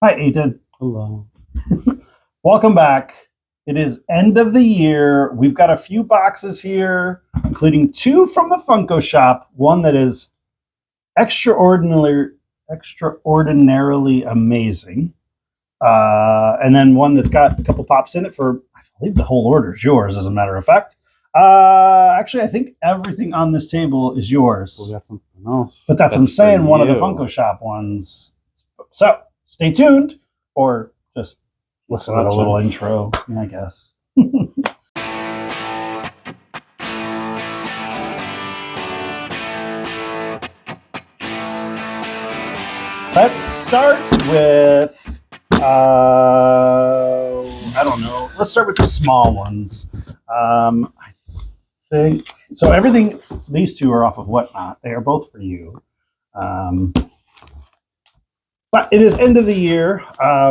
Hi, Ethan. Hello. Welcome back. It is end of the year. We've got a few boxes here, including two from the Funko shop. One that is extraordinarily amazing, and then one that's got a couple pops in it for, I believe the whole order is yours, as a matter of fact. Actually, I think everything on this table is yours. We got something else. But that's what I'm saying, one of the Funko shop ones. So stay tuned, or just listen to the little intro, I guess. Let's start with, I don't know. Let's start with the small ones. I think, so everything, these two are off of Whatnot. They are both for you. But it is end of the year.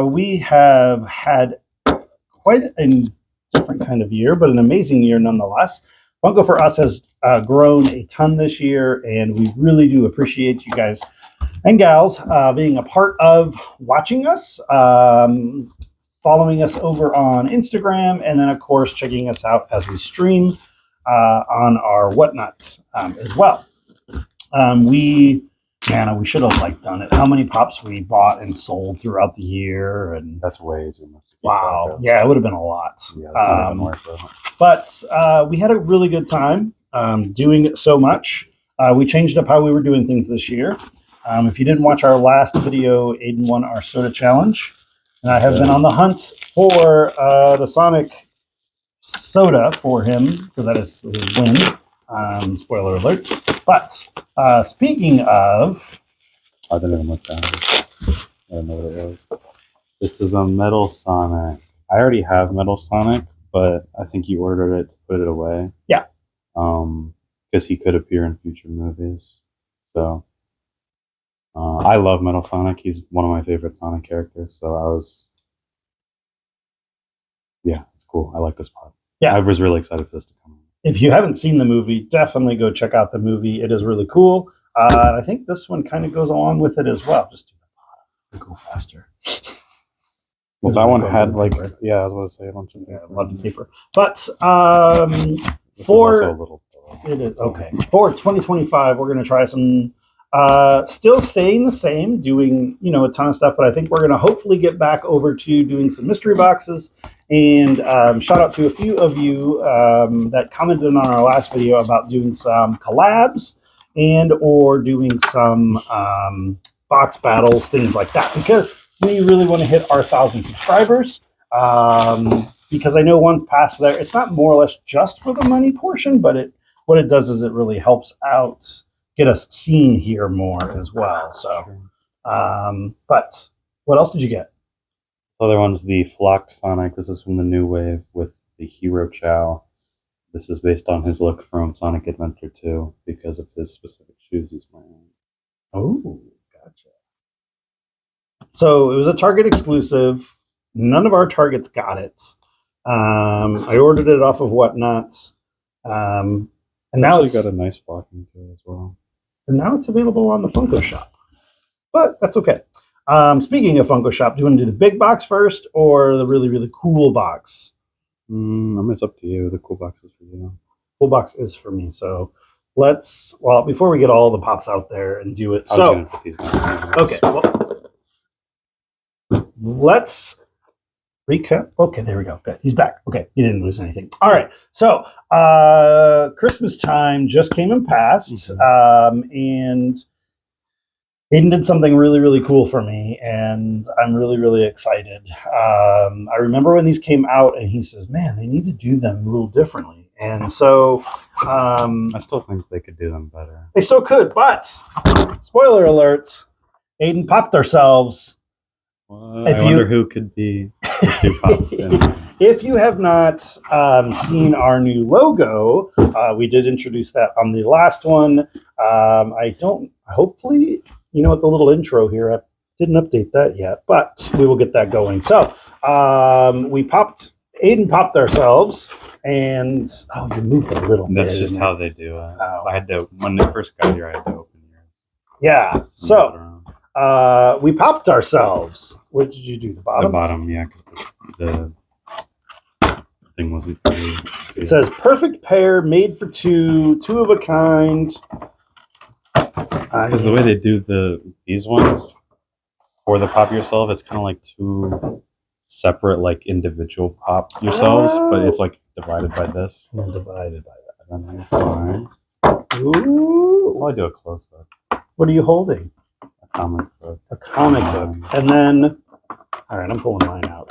We have had quite a different kind of year, but an amazing year nonetheless. Funko for us has grown a ton this year, and we really do appreciate you guys and gals being a part of watching us, following us over on Instagram, and then, of course, checking us out as we stream on our Whatnot as well. We should have done it. How many pops we bought and sold throughout the year, and that's way too much. Wow, yeah, it would have been a lot. Yeah, but we had a really good time doing it so much. We changed up how we were doing things this year. If you didn't watch our last video, Aiden won our soda challenge, and I have been on the hunt for the Sonic soda for him because that is his win. Spoiler alert. But speaking of, I didn't even look down. I don't know what it was. This is a Metal Sonic. I already have Metal Sonic, but I think you ordered it to put it away. Yeah. Because he could appear in future movies. So I love Metal Sonic. He's one of my favorite Sonic characters. So it's cool. I like this part. Yeah. I was really excited for this to come out. If you haven't seen the movie, definitely go check out the movie. It is really cool. I think this one kind of goes along with it as well. Just do the bottom. Go faster. Well, that one had I was going to say a bunch of paper. But it is okay. For 2025, we're going to try some. Still staying the same, doing a ton of stuff, but I think we're going to hopefully get back over to doing some mystery boxes. And shout out to a few of you that commented on our last video about doing some collabs and or doing some box battles, things like that, because we really want to hit our 1,000 subscribers. Because I know once past there, it's not more or less just for the money portion, but what it does is it really helps out, get us seen here more as well. So, but what else did you get? The other one's the Flocked Sonic. This is from the new wave with the Hero Chow. This is based on his look from Sonic Adventure 2 because of his specific shoes he's wearing. Oh, gotcha. So it was a Target exclusive. None of our Targets got it. I ordered it off of Whatnot. And now it's got a nice blocking to it as well. And now it's available on the Funko shop. But that's okay. Speaking of Funko shop, do you want to do the big box first or the really, really cool box? It's up to you. The cool box is for you. Cool box is for me. So before we get all the pops out there and do it. Okay. Well, let's recap. Okay, there we go. Good. He's back. Okay, he didn't lose anything. All right. So Christmas time just came and passed, and Aiden did something really, really cool for me, and I'm really, really excited. I remember when these came out, and he says, "Man, they need to do them a little differently." And so I still think they could do them better. They still could, but spoiler alert: Aiden popped ourselves. I wonder who could be the two pops. If you have not seen our new logo, we did introduce that on the last one. Hopefully, with the little intro here, I didn't update that yet, but we will get that going. So Aiden popped ourselves, and you moved a little bit. That's just how they do it. I had to, when they first got here, I had to open yours. Yeah, so we popped ourselves. What did you do? The The bottom? bottom, yeah, because the thing wasn't pretty. It says perfect pair, made for two, two of a kind. Because the way they do these ones for the pop yourself, it's kind of like two separate, like individual pop yourselves, but it's like divided by this. And divided by And then fine. that. Ooh. Well, I do a close up. What are you holding? A comic book. A comic book. And then, all right, I'm pulling mine out.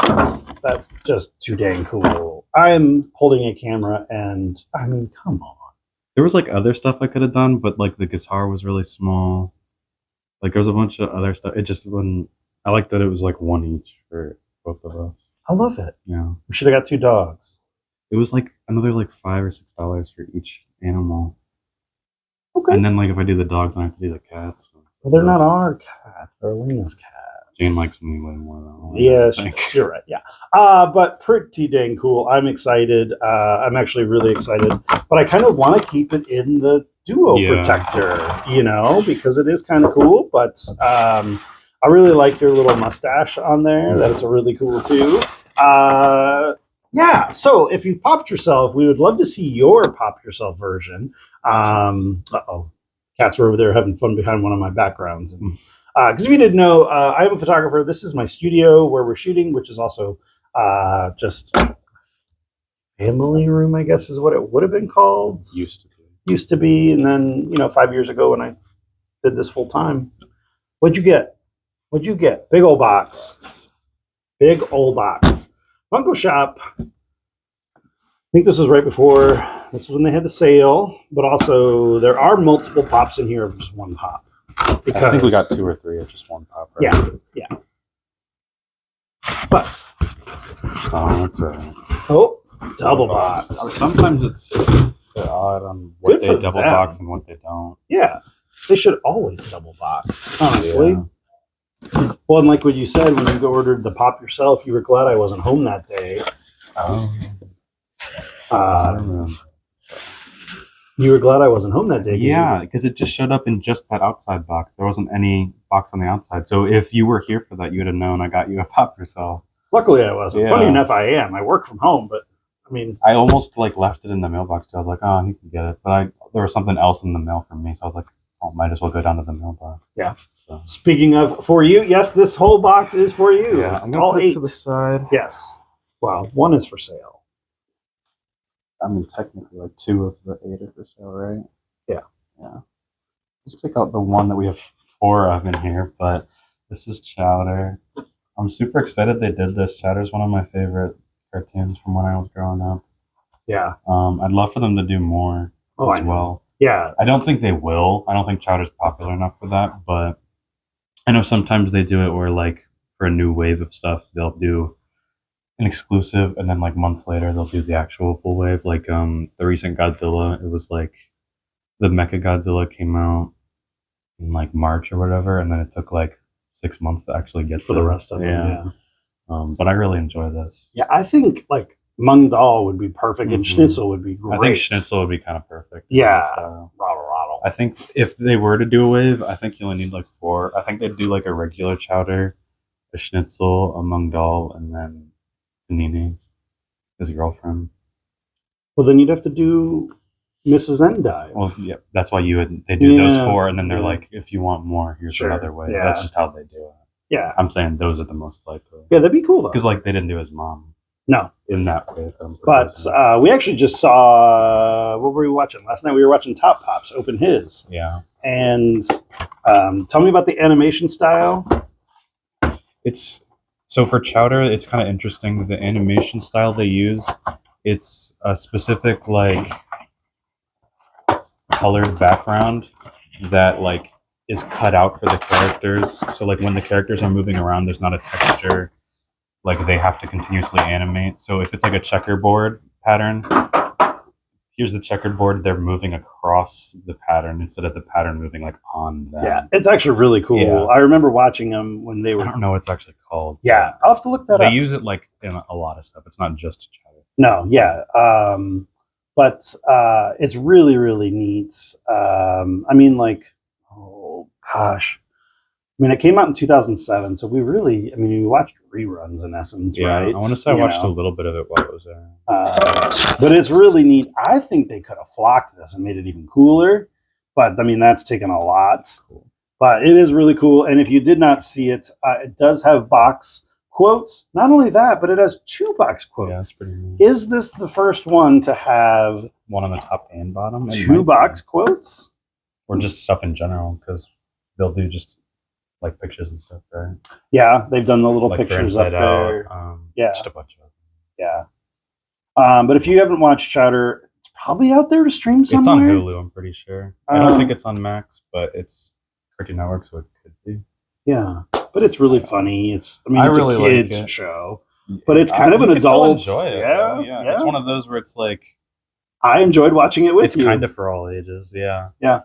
That's just too dang cool. I'm holding a camera, and I mean, come on. There was like other stuff I could have done, but like the guitar was really small. Like there was a bunch of other stuff. It just wouldn't. I like that it was like one each for both of us. I love it. Yeah. We should have got two dogs. It was like another like $5 or $6 for each animal. Okay. And then like if I do the dogs, then I have to do the cats. So Well, they're not our cats. They're Lena's cats. Jane likes me way more than Yeah, you're right. Yeah. But pretty dang cool. I'm excited. I'm actually really excited. But I kind of want to keep it in the duo protector, you know, because it is kind of cool. But I really like your little mustache on there. That's a really cool too. Yeah. So if you've popped yourself, we would love to see your pop yourself version. Uh-oh. Cats are over there having fun behind one of my backgrounds. And because if you didn't know, I am a photographer. This is my studio where we're shooting, which is also just family room, I guess is what it would have been called. Used to be. And then, 5 years ago when I did this full time. What'd you get? What'd you get? Big old box. Big old box. Funko Shop. I think this was right before. This is when they had the sale. But also, there are multiple pops in here of just one pop. Because, I think we got 2 or 3 of just one pop. Right? Yeah. But that's right. Oh, double box. Sometimes they're odd on what they double box and what they don't. Yeah, they should always double box. Honestly. Yeah. Well, and like what you said when you ordered the pop yourself, you were glad I wasn't home that day. I don't know. You were glad I wasn't home that day. Yeah, because it just showed up in just that outside box. There wasn't any box on the outside. So if you were here for that, you would have known I got you a pop yourself. Luckily, I wasn't. Yeah. Funny enough, I am. I work from home, but I mean, I almost left it in the mailbox too. I was like, oh, he can get it, but there was something else in the mail for me, so I was like, oh, might as well go down to the mailbox. Yeah. So. Speaking of for you, yes, this whole box is for you. Yeah, I'm gonna put it to the side. Yes. Well, one is for sale. I mean, technically, 2 of the 8 are for sale, right? Yeah. Let's take out the one that we have 4 of in here, but this is Chowder. I'm super excited they did this. Chowder's one of my favorite cartoons from when I was growing up. Yeah. I'd love for them to do more as well. Yeah. I don't think they will. I don't think Chowder's popular enough for that, but I know sometimes they do it where, like, for a new wave of stuff, they'll do an exclusive, and then like months later they'll do the actual full wave. Like the recent Godzilla, it was like the Mecha Godzilla came out in like March or whatever, and then it took like 6 months to actually get for the rest of them. Yeah. But I really enjoy this. Yeah, I think like Mung Dal would be perfect, and Schnitzel would be great. I think Schnitzel would be kind of perfect. Yeah, Rattle. I think if they were to do a wave, I think you only need like 4. I think they'd do like a regular Chowder, a Schnitzel, a Mung Dal, and then Nene, his girlfriend. Well, then you'd have to do Mrs. Endive. Well, yeah, that's why they do those 4, and then they're like, if you want more, here's another way. Yeah. That's just how they do it. Yeah, I'm saying those are the most likely. Yeah, that'd be cool though. Because like they didn't do his mom. No, in that way. But we actually just saw what were we watching last night? We were watching Top Pops open his. Yeah. And tell me about the animation style. So for Chowder, it's kind of interesting. The animation style they use, it's a specific like colored background that like is cut out for the characters. So like when the characters are moving around, there's not a texture. Like they have to continuously animate. So if it's like a checkerboard pattern, here's the checkered board. They're moving across the pattern instead of the pattern moving like on them. Yeah, it's actually really cool. Yeah. I remember watching them when they were. I don't know what it's actually called. Yeah, I'll have to look that up. They use it like in a lot of stuff. It's not just Chowder. No, yeah, but it's really really neat. I mean, like, oh gosh, mean, it came out in 2007, so we really, I mean, we watched reruns in essence, right? I want to say I watched a little bit of it while it was there. But it's really neat. I think they could have flocked this and made it even cooler. But I mean, that's taken a lot. Cool. But it is really cool. And if you did not see it, it does have box quotes. Not only that, but it has 2 box quotes. Yeah, that's pretty neat. Is this the first one to have one on the top and bottom? 2 box quotes? Or just stuff in general, because they'll do just like pictures and stuff, right? Yeah, they've done the little like pictures up there. Yeah. Just a bunch of them. Yeah. But if you haven't watched Chowder, it's probably out there to stream somewhere. It's on Hulu, I'm pretty sure. I don't think it's on Max, but it's Cartoon Network, so it could be. Yeah, but it's really funny. It's a really kids like show, but it's kind of an adult. Enjoy it, yeah. It's one of those where it's like I enjoyed watching it with you. It's kind of for all ages. Yeah. Yeah.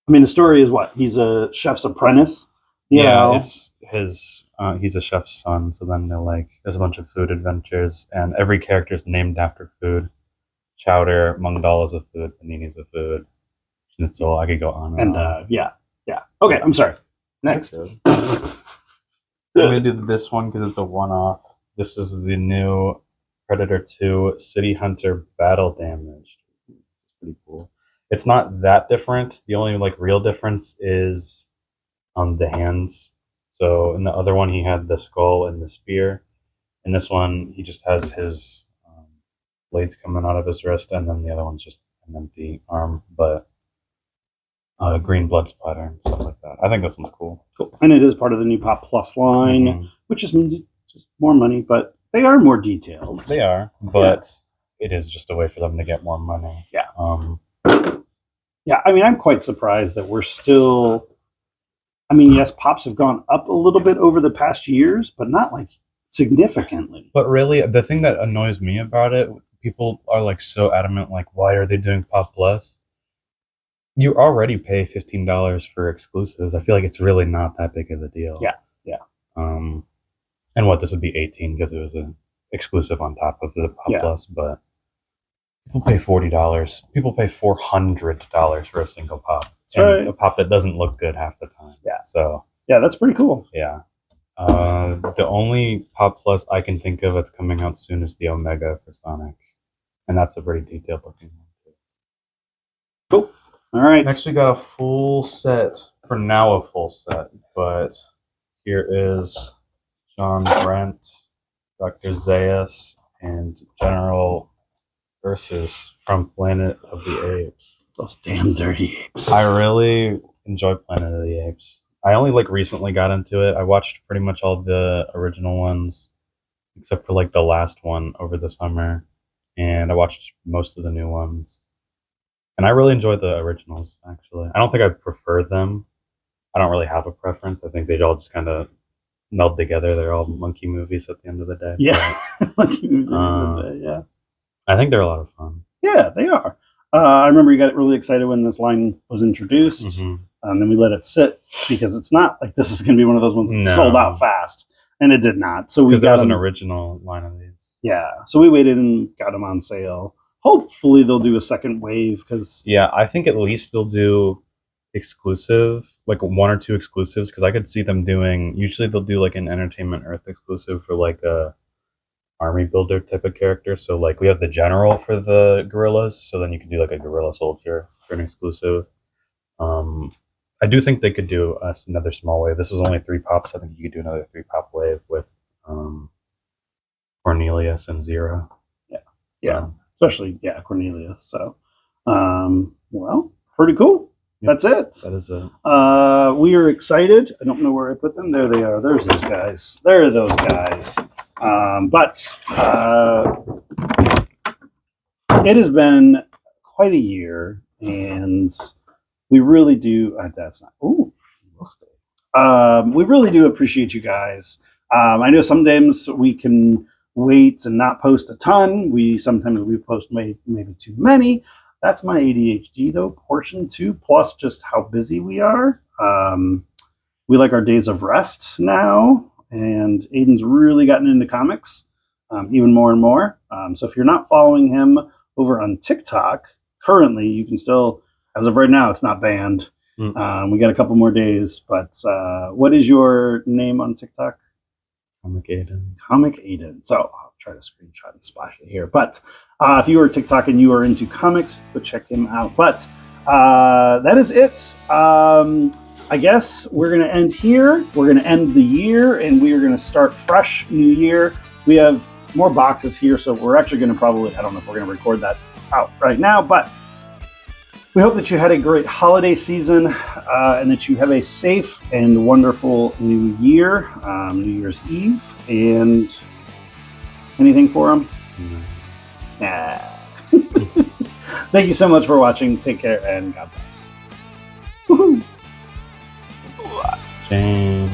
I mean, the story is what? He's a chef's apprentice. It's his. He's a chef's son, so then there's a bunch of food adventures, and every character is named after food. Chowder, Mungdal is a food, Panini is a food, Schnitzel. I could go on and on. Yeah. Okay, I'm sorry. Next. I'm gonna do this one because it's a one-off. This is the new Predator 2 City Hunter Battle Damage. It's pretty cool. It's not that different. The only real difference is the hands. So in the other one, he had the skull and the spear. In this one, he just has his blades coming out of his wrist, and then the other one's just an empty arm, but green blood splatter and stuff like that. I think this one's cool. And it is part of the new Pop Plus line, which just means it's just more money, but they are more detailed. They are, but it is just a way for them to get more money. Yeah. Yeah, I mean, I'm quite surprised that we're still... I mean, yes, Pops have gone up a little bit over the past years, but not significantly. But really, the thing that annoys me about it, people are so adamant, why are they doing Pop Plus? You already pay $15 for exclusives. I feel like it's really not that big of a deal. Yeah. And this would be 18 because it was an exclusive on top of the Pop Plus, but people pay $40. People pay $400 for a single pop. A pop that doesn't look good half the time. Yeah. So yeah, that's pretty cool. Yeah. The only Pop Plus I can think of that's coming out soon is the Omega for Sonic, and that's a pretty detailed looking one too. Cool. All right. Next, we got a full set. For now, a full set, but here is John Brent, Dr. Zaius, and General Ursus from Planet of the Apes. Those damn dirty apes. I really enjoy Planet of the Apes. I only recently got into it. I watched pretty much all the original ones, except for the last one over the summer, and I watched most of the new ones. And I really enjoyed the originals, actually. I don't think I prefer them. I don't really have a preference. I think they all just kind of meld together. They're all monkey movies at the end of the day. Yeah. Monkey movies at the end of the day, yeah. I think they're a lot of fun. Yeah, they are. I remember you got really excited when this line was introduced, and then we let it sit because it's not this is going to be one of those ones that sold out fast, and it did not. So because there was an original line of these. Yeah, so we waited and got them on sale. Hopefully they'll do a second wave because I think at least they'll do exclusive, 1 or 2 exclusives, because I could see them doing. Usually they'll do an Entertainment Earth exclusive for a army builder type of character. So we have the general for the gorillas, so then you can do a gorilla soldier for an exclusive. I do think they could do another small wave. This was only 3 pops. I think you could do another 3 pop wave with Cornelius and Zira. Yeah, especially Cornelius. So well, pretty cool. That's it. That is it. We are excited. I don't know where I put them. There they are. There's those guys. There are those guys. But it has been quite a year, and we really do. That's not. Ooh, we'll stay. We really do appreciate you guys. I know sometimes we can wait and not post a ton. Sometimes we post maybe too many. That's my ADHD though, portion 2, plus just how busy we are. We like our days of rest now, and Aiden's really gotten into comics even more and more. So if you're not following him over on TikTok, currently you can still, as of right now, it's not banned. We got a couple more days, but what is your name on TikTok? Comic Aiden. Comic Aiden. So I'll try to screenshot and splash it here. But if you are TikTok and you are into comics, go check him out. But that is it. I guess we're going to end here. We're going to end the year, and we are going to start fresh new year. We have more boxes here, so we're actually going to probably, I don't know if we're going to record that out right now, but we hope that you had a great holiday season and that you have a safe and wonderful new year, New Year's Eve, and anything for them? Nah. Thank you so much for watching. Take care and God bless. Woohoo! Change.